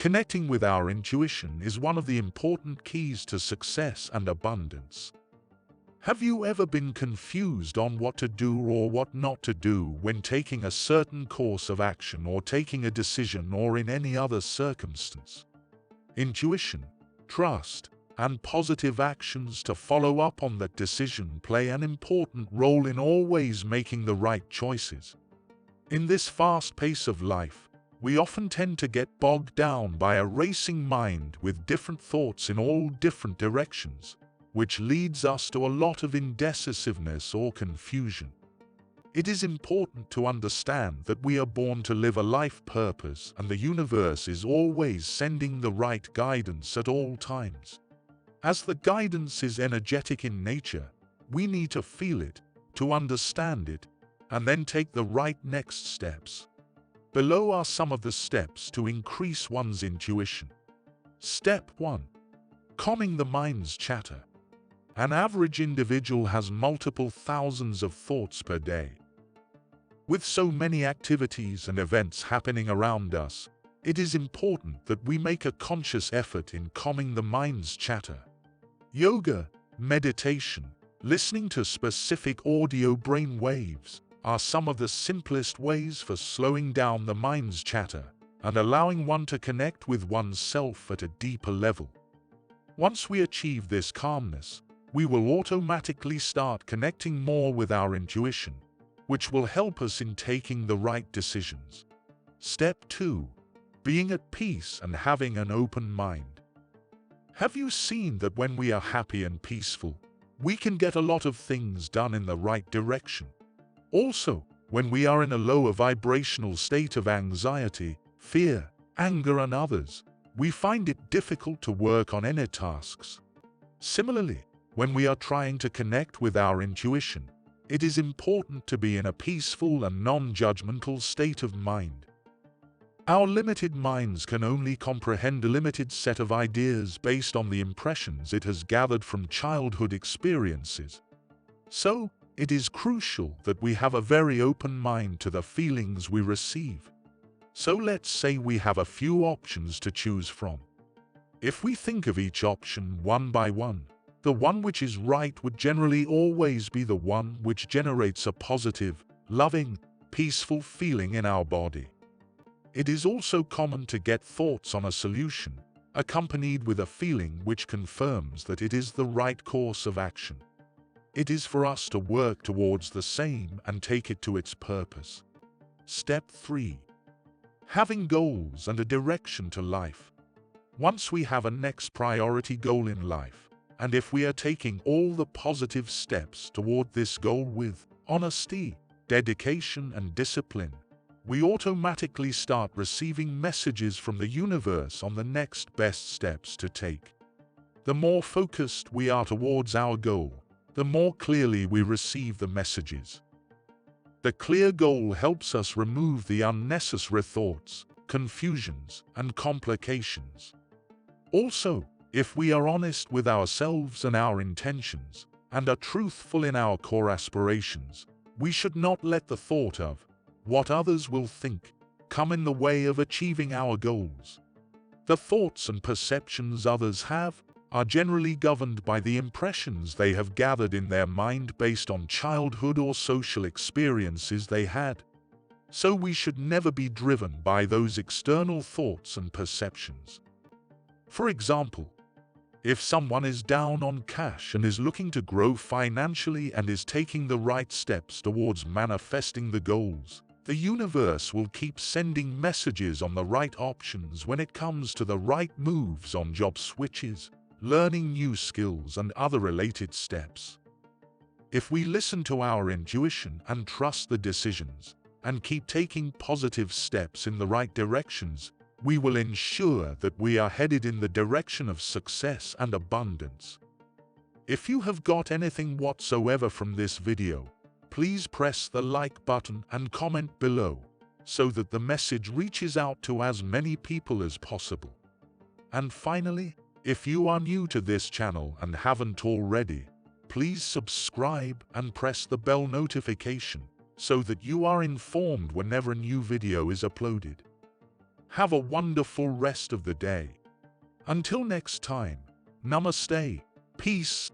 Connecting with our intuition is one of the important keys to success and abundance. Have you ever been confused on what to do or what not to do when taking a certain course of action or taking a decision or in any other circumstance? Intuition, trust, and positive actions to follow up on that decision play an important role in always making the right choices. In this fast pace of life, we often tend to get bogged down by a racing mind with different thoughts in all different directions, which leads us to a lot of indecisiveness or confusion. It is important to understand that we are born to live a life purpose and the universe is always sending the right guidance at all times. As the guidance is energetic in nature, we need to feel it, to understand it, and then take the right next steps. Below are some of the steps to increase one's intuition. Step 1. Calming the mind's chatter. An average individual has multiple thousands of thoughts per day. With so many activities and events happening around us, it is important that we make a conscious effort in calming the mind's chatter. Yoga, meditation, listening to specific audio brain waves are some of the simplest ways for slowing down the mind's chatter and allowing one to connect with oneself at a deeper level. Once we achieve this calmness, we will automatically start connecting more with our intuition, which will help us in taking the right decisions. Step 2. Being at peace and having an open mind. Have you seen that when we are happy and peaceful, we can get a lot of things done in the right direction? Also, when we are in a lower vibrational state of anxiety, fear, anger and others, we find it difficult to work on any tasks. Similarly, when we are trying to connect with our intuition, it is important to be in a peaceful and non-judgmental state of mind. Our limited minds can only comprehend a limited set of ideas based on the impressions it has gathered from childhood experiences. So, it is crucial that we have a very open mind to the feelings we receive. So let's say we have a few options to choose from. If we think of each option one by one, the one which is right would generally always be the one which generates a positive, loving, peaceful feeling in our body. It is also common to get thoughts on a solution, accompanied with a feeling which confirms that it is the right course of action. It is for us to work towards the same and take it to its purpose. Step 3. Having goals and a direction to life. Once we have a next priority goal in life, and if we are taking all the positive steps toward this goal with honesty, dedication and discipline, we automatically start receiving messages from the universe on the next best steps to take. The more focused we are towards our goal, the more clearly we receive the messages. The clear goal helps us remove the unnecessary thoughts, confusions, and complications. Also, if we are honest with ourselves and our intentions, and are truthful in our core aspirations, we should not let the thought of what others will think come in the way of achieving our goals. The thoughts and perceptions others have are generally governed by the impressions they have gathered in their mind based on childhood or social experiences they had. So we should never be driven by those external thoughts and perceptions. For example, if someone is down on cash and is looking to grow financially and is taking the right steps towards manifesting the goals, the universe will keep sending messages on the right options when it comes to the right moves on job switches, learning new skills and other related steps. If we listen to our intuition and trust the decisions, and keep taking positive steps in the right directions, we will ensure that we are headed in the direction of success and abundance. If you have got anything whatsoever from this video, please press the like button and comment below, so that the message reaches out to as many people as possible. And finally, if you are new to this channel and haven't already, please subscribe and press the bell notification so that you are informed whenever a new video is uploaded. Have a wonderful rest of the day. Until next time, namaste, peace.